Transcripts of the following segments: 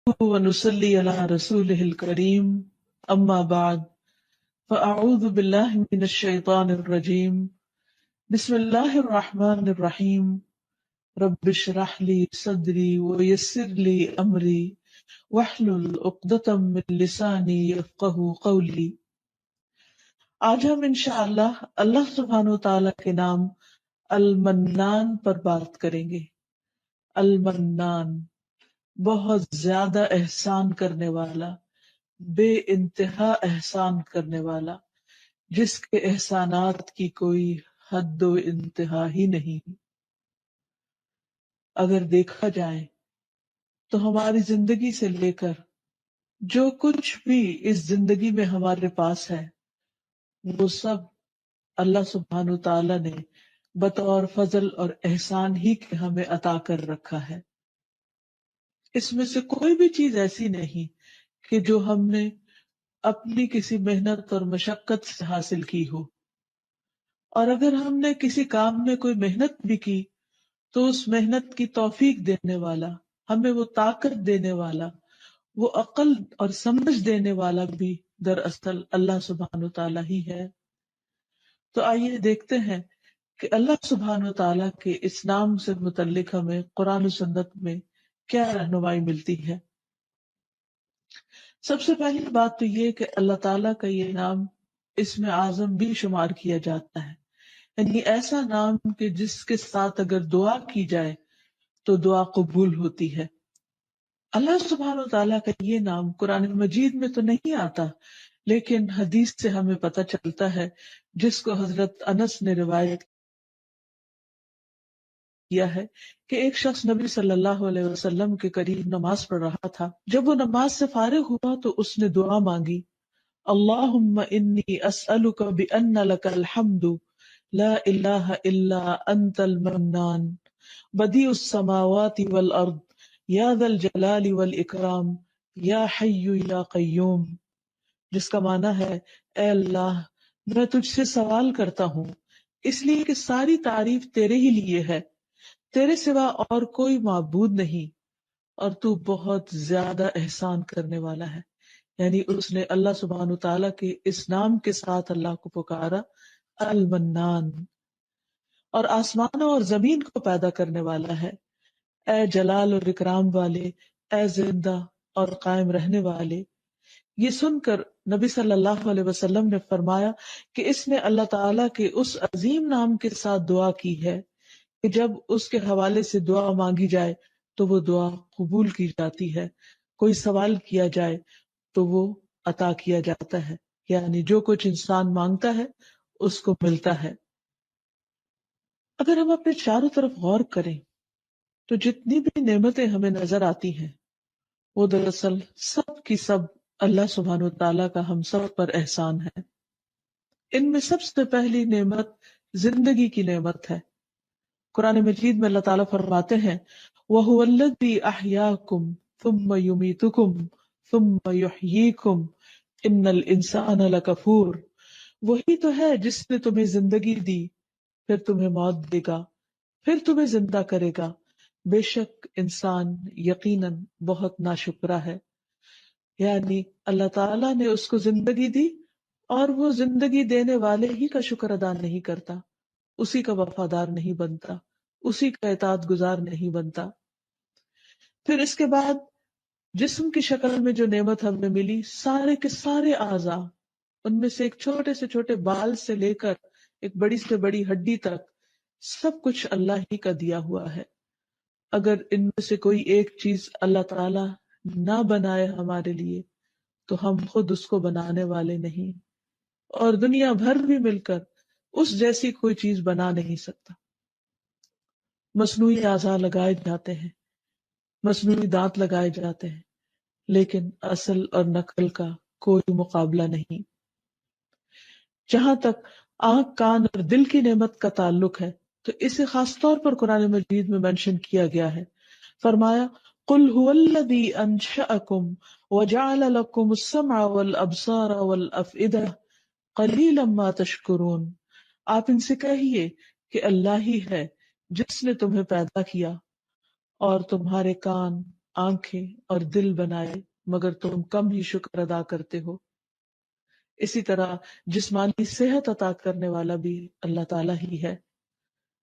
ونصلي على رسوله الكريم أما بعد فأعوذ بالله من الشيطان الرجيم بسم الله الرحمن الرحيم رب اشرح لي صدري ويسر لي أمري واحلل عقدة من لساني يفقه قولي۔ آج ہم انشاءاللہ اللہ سبحانہ و تعالیٰ کے نام المنان پر بات کریں گے۔ المنان، بہت زیادہ احسان کرنے والا، بے انتہا احسان کرنے والا، جس کے احسانات کی کوئی حد و انتہا ہی نہیں۔ اگر دیکھا جائے تو ہماری زندگی سے لے کر جو کچھ بھی اس زندگی میں ہمارے پاس ہے وہ سب اللہ سبحانہ و تعالیٰ نے بطور فضل اور احسان ہی کے ہمیں عطا کر رکھا ہے۔ اس میں سے کوئی بھی چیز ایسی نہیں کہ جو ہم نے اپنی کسی محنت اور مشقت سے حاصل کی ہو، اور اگر ہم نے کسی کام میں کوئی محنت بھی کی تو اس محنت کی توفیق دینے والا، ہمیں وہ طاقت دینے والا، وہ عقل اور سمجھ دینے والا بھی دراصل اللہ سبحانہ تعالیٰ ہی ہے۔ تو آئیے دیکھتے ہیں کہ اللہ سبحانہ تعالیٰ کے اس نام سے متعلق ہمیں قرآن و سنت میں کیا رہنمائی ملتی ہے۔ سب سے پہلی بات تو یہ کہ اللہ تعالیٰ کا یہ نام اسم اعظم بھی شمار کیا جاتا ہے، یعنی ایسا نام کہ جس کے ساتھ اگر دعا کی جائے تو دعا قبول ہوتی ہے۔ اللہ سبحانہ و تعالیٰ کا یہ نام قرآن مجید میں تو نہیں آتا، لیکن حدیث سے ہمیں پتہ چلتا ہے، جس کو حضرت انس نے روایت کیا ہے کہ ایک شخص نبی صلی اللہ علیہ وسلم کے قریب نماز پڑھ رہا تھا۔ جب وہ نماز سے فارغ ہوا تو اس نے دعا مانگی، اللہم انی اسألک بأن لک الحمد لا الہ الا انت المنان بدیع السماوات والارض یا ذا الجلال والاکرام یا حی یا قیوم، جس کا معنی ہے، اے اللہ میں تجھ سے سوال کرتا ہوں اس لیے کہ ساری تعریف تیرے ہی لیے ہے، تیرے سوا اور کوئی معبود نہیں، اور تو بہت زیادہ احسان کرنے والا ہے۔ یعنی اس نے اللہ سبحانہ تعالیٰ کے اس نام کے ساتھ اللہ کو پکارا، المنان، اور آسمانوں اور زمین کو پیدا کرنے والا ہے، اے جلال اور اکرام والے، اے زندہ اور قائم رہنے والے۔ یہ سن کر نبی صلی اللہ علیہ وسلم نے فرمایا کہ اس نے اللہ تعالیٰ کے اس عظیم نام کے ساتھ دعا کی ہے کہ جب اس کے حوالے سے دعا مانگی جائے تو وہ دعا قبول کی جاتی ہے، کوئی سوال کیا جائے تو وہ عطا کیا جاتا ہے، یعنی جو کچھ انسان مانگتا ہے اس کو ملتا ہے۔ اگر ہم اپنے چاروں طرف غور کریں تو جتنی بھی نعمتیں ہمیں نظر آتی ہیں وہ دراصل سب کی سب اللہ سبحانہ تعالیٰ کا ہم سب پر احسان ہے۔ ان میں سب سے پہلی نعمت زندگی کی نعمت ہے۔ قرآن مجید میں اللہ تعالیٰ فرماتے ہیں، وَهُوَ الَّذِي أَحْيَاكُمْ ثُمَّ يُمِيتُكُمْ ثُمَّ يُحْيِيكُمْ إِنَّ الْإِنسَانَ لَكَفُورٌ، وہی تو ہے جس نے تمہیں زندگی دی، پھر تمہیں موت دے گا، پھر تمہیں زندہ کرے گا، بے شک انسان یقیناً بہت ناشکرا ہے۔ یعنی اللہ تعالیٰ نے اس کو زندگی دی اور وہ زندگی دینے والے ہی کا شکر ادا نہیں کرتا، اسی کا وفادار نہیں بنتا، اسی کا اطاعت گزار نہیں بنتا۔ پھر اس کے بعد جسم کی شکل میں جو نعمت ہمیں ملی، سارے کے سارے اعضاء، ان میں سے ایک چھوٹے سے چھوٹے بال سے لے کر ایک بڑی سے بڑی ہڈی تک، سب کچھ اللہ ہی کا دیا ہوا ہے۔ اگر ان میں سے کوئی ایک چیز اللہ تعالیٰ نہ بنائے ہمارے لیے تو ہم خود اس کو بنانے والے نہیں، اور دنیا بھر بھی مل کر اس جیسی کوئی چیز بنا نہیں سکتا۔ مصنوعی اعضاء لگائے جاتے ہیں، مصنوعی دانت لگائے جاتے ہیں، لیکن اصل اور نقل کا کوئی مقابلہ نہیں۔ جہاں تک آنکھ، کان اور دل کی نعمت کا تعلق ہے تو اسے خاص طور پر قرآن مجید میں منشن کیا گیا ہے۔ فرمایا، قُلْ هُوَ الَّذِي أَنشَأَكُمْ وَجَعَلَ لَكُمُ السَّمْعَ وَالْأَبْصَارَ وَالْأَفْئِدَةَ قَلِيلًا مَا تَشْكُرُونَ، آپ ان سے کہیے کہ اللہ ہی ہے جس نے تمہیں پیدا کیا اور تمہارے کان آنکھیں اور دل بنائے مگر تم کم ہی شکر ادا کرتے ہو۔ اسی طرح جسمانی صحت عطا کرنے والا بھی اللہ تعالیٰ ہی ہے۔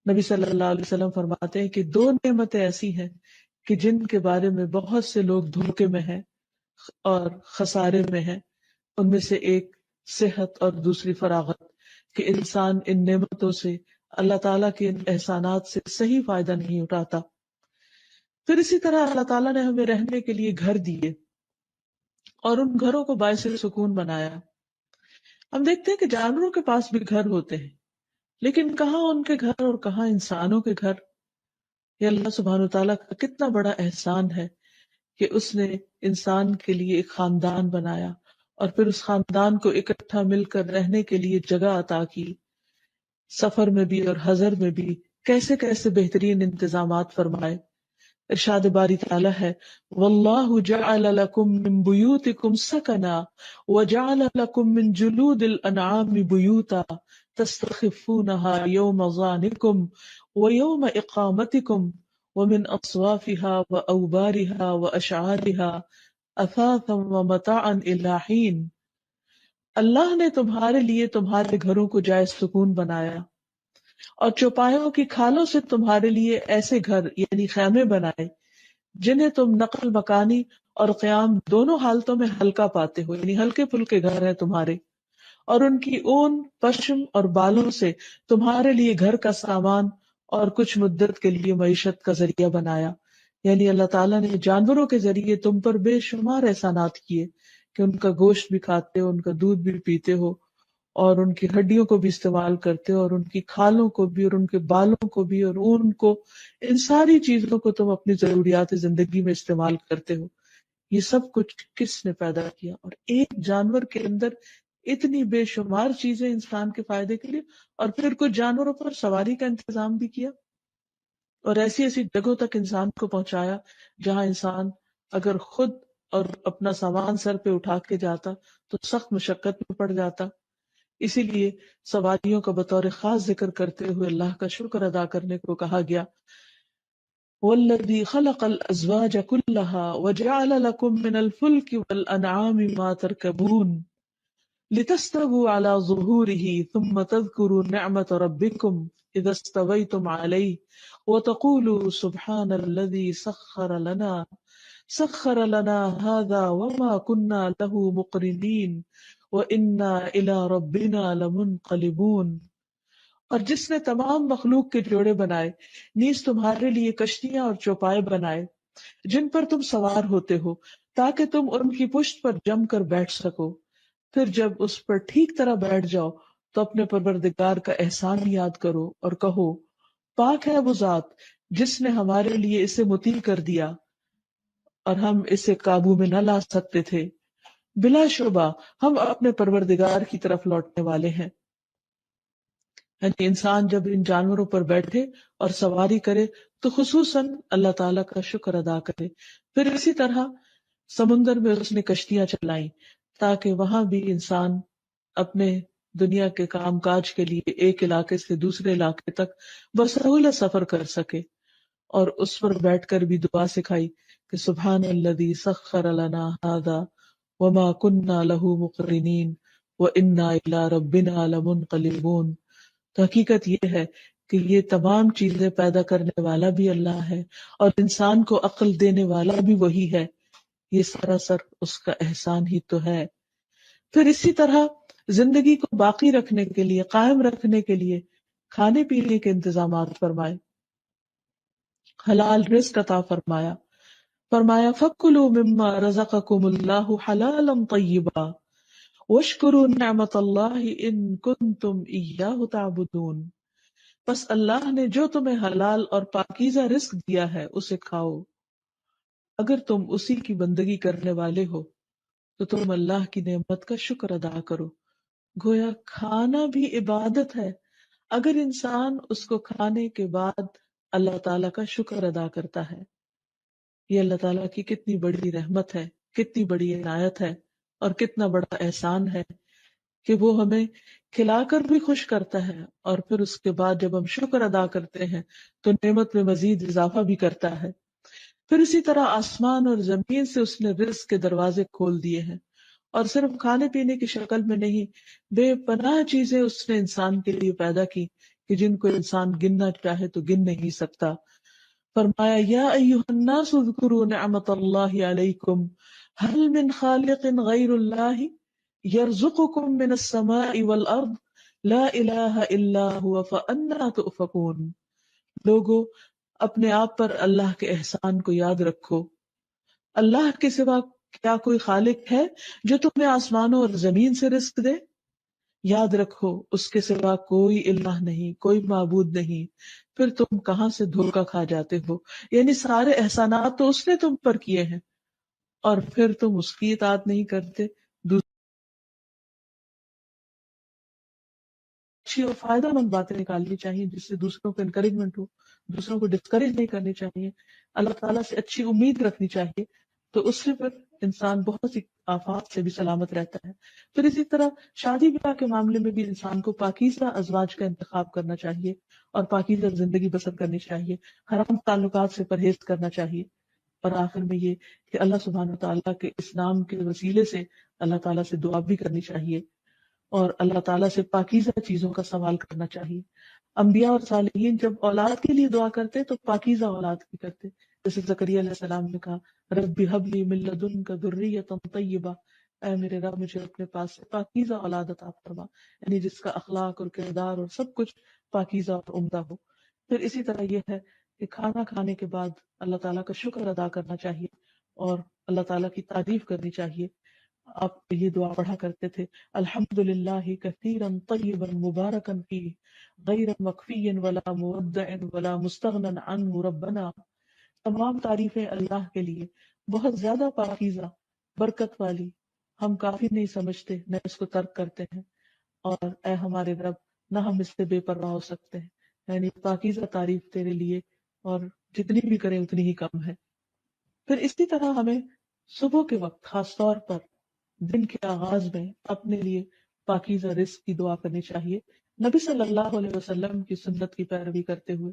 نبی صلی اللہ علیہ وسلم فرماتے ہیں کہ دو نعمتیں ایسی ہیں کہ جن کے بارے میں بہت سے لوگ دھوکے میں ہیں اور خسارے میں ہیں، ان میں سے ایک صحت اور دوسری فراغت، کہ انسان ان نعمتوں سے، اللہ تعالیٰ کے ان احسانات سے صحیح فائدہ نہیں اٹھاتا۔ پھر اسی طرح اللہ تعالیٰ نے ہمیں رہنے کے لیے گھر دیے اور ان گھروں کو باعث سکون بنایا۔ ہم دیکھتے ہیں کہ جانوروں کے پاس بھی گھر ہوتے ہیں، لیکن کہاں ان کے گھر اور کہاں انسانوں کے گھر۔ یہ اللہ سبحانہ وتعالیٰ کا کتنا بڑا احسان ہے کہ اس نے انسان کے لیے ایک خاندان بنایا اور پھر اس خاندان کو اکٹھا مل کر رہنے کے لیے جگہ عطا کی، سفر میں بھی اور حضر میں بھی کیسے کیسے بہترین انتظامات فرمائے۔ ارشاد باری تعالیٰ ہے واللہ جعل لکم من بیوتکم سکنا وجعل لکم من جلود الانعام بیوتا تستخفونها یوم ظعنکم ویوم اقامتکم ومن اصوافها واوبارها واشعارها اثاثا ومتاعا الی حین۔ اللہ نے تمہارے لیے تمہارے گھروں کو جائے سکون بنایا اور چوپایوں کی کھالوں سے تمہارے لیے ایسے گھر یعنی خیمے بنائے جنہیں تم نقل مکانی اور قیام دونوں حالتوں میں ہلکا پاتے ہو، یعنی ہلکے پھلکے گھر ہیں تمہارے، اور ان کی اون، پشم اور بالوں سے تمہارے لیے گھر کا سامان اور کچھ مدت کے لیے معیشت کا ذریعہ بنایا۔ یعنی اللہ تعالیٰ نے جانوروں کے ذریعے تم پر بے شمار احسانات کیے کہ ان کا گوشت بھی کھاتے ہو، ان کا دودھ بھی پیتے ہو، اور ان کی ہڈیوں کو بھی استعمال کرتے ہو، اور ان کی کھالوں کو بھی، اور ان کے بالوں کو بھی، اور اون کو، ان ساری چیزوں کو تم اپنی ضروریات زندگی میں استعمال کرتے ہو۔ یہ سب کچھ کس نے پیدا کیا؟ اور ایک جانور کے اندر اتنی بے شمار چیزیں انسان کے فائدے کے لیے، اور پھر کچھ جانوروں پر سواری کا انتظام بھی کیا، اور ایسی ایسی جگہوں تک انسان کو پہنچایا جہاں انسان اگر خود اور اپنا سامان سر پہ اٹھا کے جاتا تو سخت مشقت میں پڑ جاتا۔ اسی لیے سواریوں کا بطور خاص ذکر کرتے ہوئے اللہ کا شکر ادا کرنے کو کہا گیا۔ وَالَّذِي خَلَقَ الْأَزْوَاجَ كُلَّهَا وَجَعَلَ لَكُم مِّنَ الْفُلْكِ وَالْأَنْعَامِ مَا تَرْكَبُونَ لِتَسْتَوُوا عَلَى ظُهُورِهِ ثُمَّ تَذْكُرُوا نِعْمَةَ رَبِّكُمْ إِذَا اسْتَوَيْتُمْ عَلَيْهِ وَتَقُولُوا سُبْحَانَ الَّذِي سَخَّرَ لَنَا هَذَا وَمَا كُنَّا لَهُ مُقْرِنِينَ وَإِنَّا إِلَىٰ رَبِّنَا لَمُنقَلِبُونَ۔ اور جس نے تمام مخلوق کے جوڑے بنائے، نیز تمہارے لیے کشتیاں اور چوپائے بنائے جن پر تم سوار ہوتے ہو تاکہ تم ان کی پشت پر جم کر بیٹھ سکو، پھر جب اس پر ٹھیک طرح بیٹھ جاؤ تو اپنے پروردگار کا احسان یاد کرو اور کہو پاک ہے وہ ذات جس نے ہمارے لیے اسے مطیع کر دیا اور ہم اسے قابو میں نہ لا سکتے تھے۔ بلا شبہ ہم اپنے پروردگار کی طرف لوٹنے والے ہیں۔ یعنی انسان جب ان جانوروں پر بیٹھے اور سواری کرے تو خصوصاً اللہ تعالیٰ کا شکر ادا کرے۔ پھر اسی طرح سمندر میں اس نے کشتیاں چلائیں تاکہ وہاں بھی انسان اپنے دنیا کے کام کاج کے لیے ایک علاقے سے دوسرے علاقے تک بسہولت سفر کر سکے، اور اس پر بیٹھ کر بھی دعا سکھائی کہ سبحان الذی سخر لنا ھذا وما كنا له مقرنین وانا الی ربنا لمنقلبون۔ تو حقیقت یہ ہے کہ یہ تمام چیزیں پیدا کرنے والا بھی اللہ ہے اور انسان کو عقل دینے والا بھی وہی ہے۔ یہ سراسر اس کا احسان ہی تو ہے۔ پھر اسی طرح زندگی کو باقی رکھنے کے لیے، قائم رکھنے کے لیے کھانے پینے کے انتظامات فرمائے، حلال رزق عطا فرمایا۔ فرمایا فَكُلُوا مِمَّا رَزَقَكُمُ اللَّهُ حَلَالًا طَيِّبًا وَاشْكُرُوا نِعْمَةَ اللَّهِ إِن كُنتُمْ إِيَّاهُ تَعْبُدُونَ۔ بس اللہ نے جو تمہیں حلال اور پاکیزہ رزق دیا ہے اسے کھاؤ، اگر تم اسی کی بندگی کرنے والے ہو تو تم اللہ کی نعمت کا شکر ادا کرو۔ گویا کھانا بھی عبادت ہے اگر انسان اس کو کھانے کے بعد اللہ تعالیٰ کا شکر ادا کرتا ہے۔ یہ اللہ تعالیٰ کی کتنی بڑی رحمت ہے، کتنی بڑی عنایت ہے اور کتنا بڑا احسان ہے کہ وہ ہمیں کھلا کر بھی خوش کرتا ہے، اور پھر اس کے بعد جب ہم شکر ادا کرتے ہیں تو نعمت میں مزید اضافہ بھی کرتا ہے۔ پھر اسی طرح آسمان اور زمین سے اس نے رزق کے دروازے کھول دیے ہیں، اور صرف کھانے پینے کی شکل میں نہیں، بے پناہ چیزیں اس نے انسان کے لیے پیدا کی کہ جن کو انسان گننا چاہے تو گن نہیں سکتا۔ فرمایا یا ایھا الناس اذکروا نعمت اللہ علیکم هل من خالق غیر اللہ یرزقکم من السماء والارض لا الہ الا هو فانا تؤفکون۔ لوگو، اپنے آپ پر اللہ کے احسان کو یاد رکھو۔ اللہ کے سوا کیا کوئی خالق ہے جو تمہیں آسمانوں اور زمین سے رزق دے؟ یاد رکھو اس کے سوا کوئی الہ نہیں، کوئی معبود نہیں، پھر تم کہاں سے دھوکا کھا جاتے ہو؟ یعنی سارے احسانات تو اس نے تم پر کیے ہیں، اور پھر تم اس کی اطاعت نہیں کرتے۔ اچھی اور فائدہ مند باتیں نکالنی چاہیے جس سے دوسروں کو انکریجمنٹ ہو، دوسروں کو ڈسکریج نہیں کرنی چاہیے، اللہ تعالیٰ سے اچھی امید رکھنی چاہیے، تو اس سے پھر انسان بہت سی آفات سے بھی سلامت رہتا ہے۔ پھر اسی طرح شادی بیاہ کے معاملے میں بھی انسان کو پاکیزہ ازواج کا انتخاب کرنا چاہیے اور پاکیزہ زندگی بسر کرنی چاہیے، حرام تعلقات سے پرہیز کرنا چاہیے، اور آخر میں یہ کہ اللہ سبحانہ وتعالیٰ کے اس نام کے وسیلے سے اللہ تعالیٰ سے دعا بھی کرنی چاہیے اور اللہ تعالیٰ سے پاکیزہ چیزوں کا سوال کرنا چاہیے۔ انبیاء اور صالحین جب اولاد کے لیے دعا کرتے تو پاکیزہ اولاد کی کرتے، جیسے زکریا علیہ السلام نے کہا رب ہب لی من لدنک ذریۃ طیبہ، اے میرے رب مجھے اپنے پاس سے پاکیزہ اولاد عطا فرما، یعنی جس کا اخلاق اور کردار اور سب کچھ پاکیزہ اور عمدہ ہو۔ پھر اسی طرح یہ ہے کہ کھانا کھانے کے بعد اللہ تعالیٰ کا شکر ادا کرنا چاہیے اور اللہ تعالیٰ کی تعریف کرنی چاہیے۔ آپ یہ دعا پڑھا کرتے تھے الحمد للہ کثیرا طیبا مبارکا فیہ غیر مکفی ولا مودع ولا مستغنى عنہ ربنا، تمام تعریفیں اللہ کے لیے، بہت زیادہ پاکیزہ، برکت والی، ہم کافی نہیں سمجھتے نہ اس کو ترک کرتے ہیں، اور اے ہمارے رب نہ ہم اس سے بے پرواہ ہو سکتے ہیں، یعنی پاکیزہ تعریف تیرے لیے، اور جتنی بھی کریں اتنی ہی کم ہے۔ پھر اسی طرح ہمیں صبح کے وقت خاص طور پر دن کے آغاز میں اپنے لیے پاکیزہ رزق کی دعا کرنی چاہیے، نبی صلی اللہ علیہ وسلم کی سنت کی پیروی کرتے ہوئے۔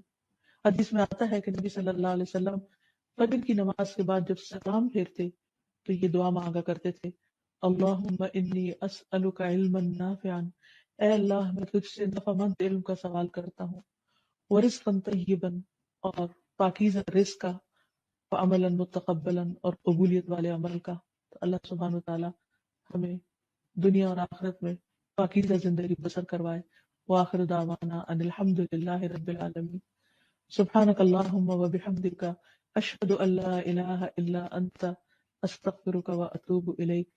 حدیث میں آتا ہے کہ نبی صلی اللہ علیہ وسلم فجر کی نماز کے بعد جب سلام پھیرتے تو یہ دعا مانگا کرتے تھے اللہم انی اسألک علما نافعا، اے اللہ میں تجھ سے نفع مند علم کا سوال کرتا ہوں، ورزقا طیبا، اور پاکیزہ رزق کا، وعملا متقبلا، اور قبولیت والے عمل کا۔ تو اللہ سبحانہ وتعالی ہمیں دنیا اور آخرت میں پاکیزہ زندگی بسر کروائے۔ وآخر دعوانا ان الحمد للہ رب العالمین۔ سبحانک اللہم وبحمدک، اشہد ان لا الہ الا انت، استغفرک واتوب الیک۔